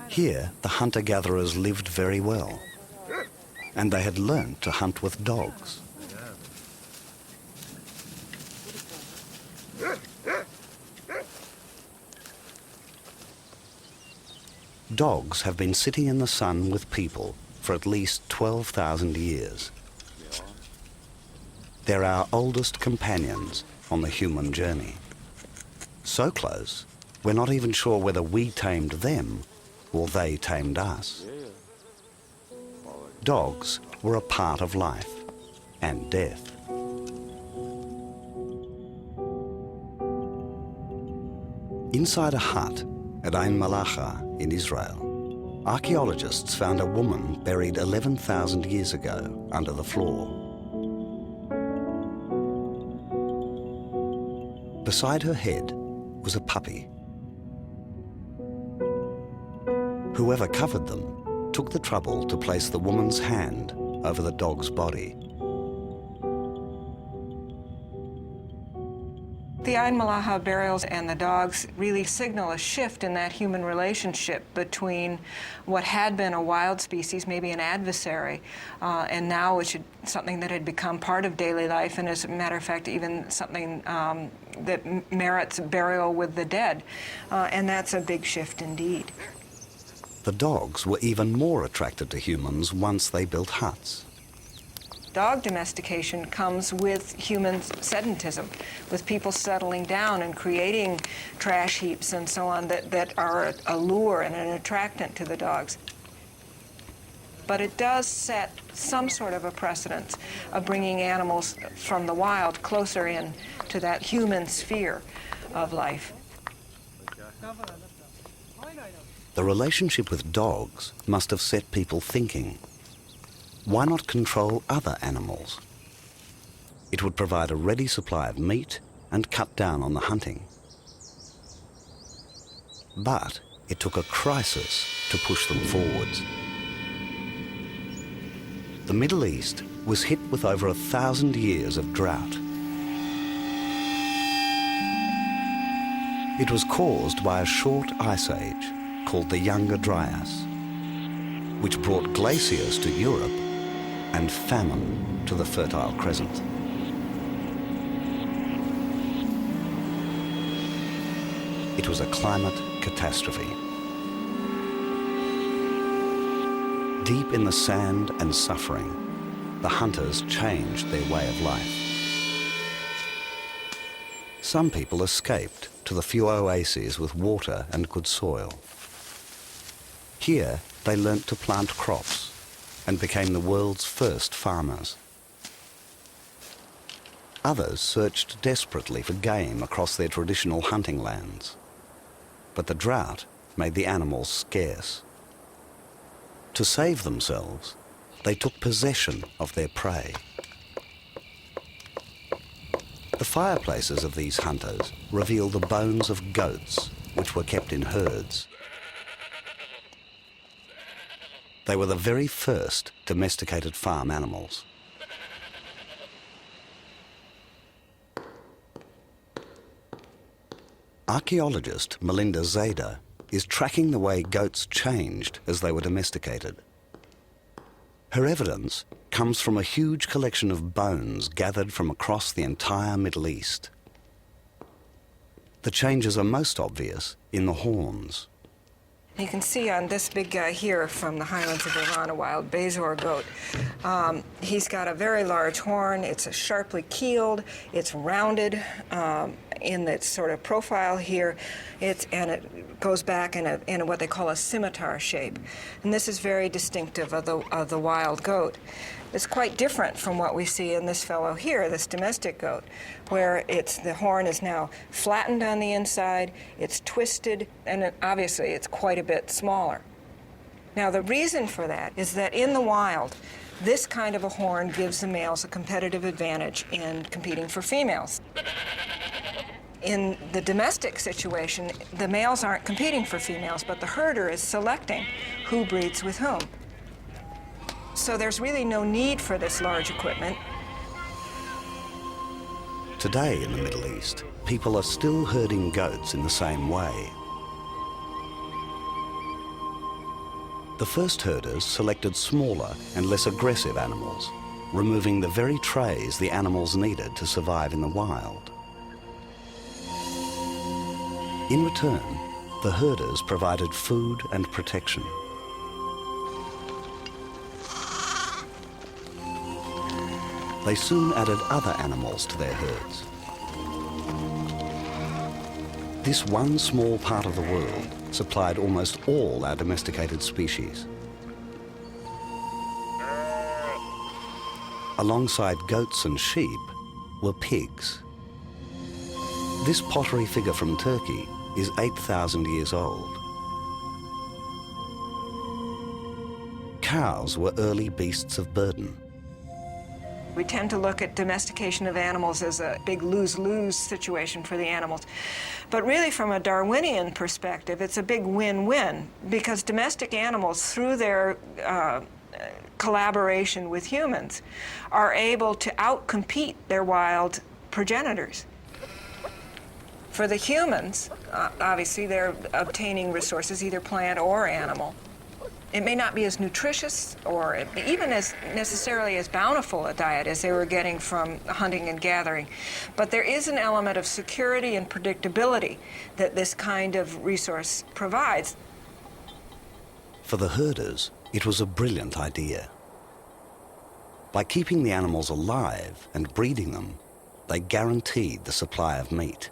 Here, the hunter-gatherers lived very well, and they had learnt to hunt with dogs. Dogs have been sitting in the sun with people for at least 12,000 years. They're our oldest companions on the human journey. So close, we're not even sure whether we tamed them or they tamed us. Dogs were a part of life and death. Inside a hut at Ain Malacha in Israel, archaeologists found a woman buried 11,000 years ago under the floor. Beside her head was a puppy. Whoever covered them took the trouble to place the woman's hand over the dog's body. The Ain Malacha burials and the dogs really signal a shift in that human relationship between what had been a wild species, maybe an adversary, and now which is something that had become part of daily life, and as a matter of fact, even something that merits burial with the dead. And that's a big shift indeed. The dogs were even more attracted to humans once they built huts. Dog domestication comes with human sedentism, with people settling down and creating trash heaps and so on that are a lure and an attractant to the dogs. But it does set some sort of a precedence of bringing animals from the wild closer in to that human sphere of life. The relationship with dogs must have set people thinking. Why not control other animals? It would provide a ready supply of meat and cut down on the hunting. But it took a crisis to push them forwards. The Middle East was hit with over 1,000 years of drought. It was caused by a short ice age called the Younger Dryas, which brought glaciers to Europe and famine to the Fertile Crescent. It was a climate catastrophe. Deep in the sand and suffering, the hunters changed their way of life. Some people escaped to the few oases with water and good soil. Here, they learnt to plant crops and became the world's first farmers. Others searched desperately for game across their traditional hunting lands. But the drought made the animals scarce. To save themselves, they took possession of their prey. The fireplaces of these hunters reveal the bones of goats, which were kept in herds. They were the very first domesticated farm animals. Archaeologist Melinda Zada is tracking the way goats changed as they were domesticated. Her evidence comes from a huge collection of bones gathered from across the entire Middle East. The changes are most obvious in the horns. You can see on this big guy here from the highlands of Iran, a wild Bezor goat. He's got a very large horn. It's sharply keeled. It's rounded in its sort of profile here. And it goes back in what they call a scimitar shape. And this is very distinctive of the wild goat. It's quite different from what we see in this fellow here, this domestic goat, where the horn is now flattened on the inside, it's twisted, and obviously it's quite a bit smaller. Now the reason for that is that in the wild, this kind of a horn gives the males a competitive advantage in competing for females. In the domestic situation, the males aren't competing for females, but the herder is selecting who breeds with whom. So there's really no need for this large equipment. Today in the Middle East, people are still herding goats in the same way. The first herders selected smaller and less aggressive animals, removing the very traits the animals needed to survive in the wild. In return, the herders provided food and protection. They soon added other animals to their herds. This one small part of the world supplied almost all our domesticated species. Alongside goats and sheep were pigs. This pottery figure from Turkey is 8,000 years old. Cows were early beasts of burden. We tend to look at domestication of animals as a big lose-lose situation for the animals. But really, from a Darwinian perspective, it's a big win-win, because domestic animals, through their collaboration with humans, are able to outcompete their wild progenitors. For the humans, obviously, they're obtaining resources, either plant or animal. It may not be as nutritious or even as necessarily as bountiful a diet as they were getting from hunting and gathering. But there is an element of security and predictability that this kind of resource provides. For the herders, it was a brilliant idea. By keeping the animals alive and breeding them, they guaranteed the supply of meat.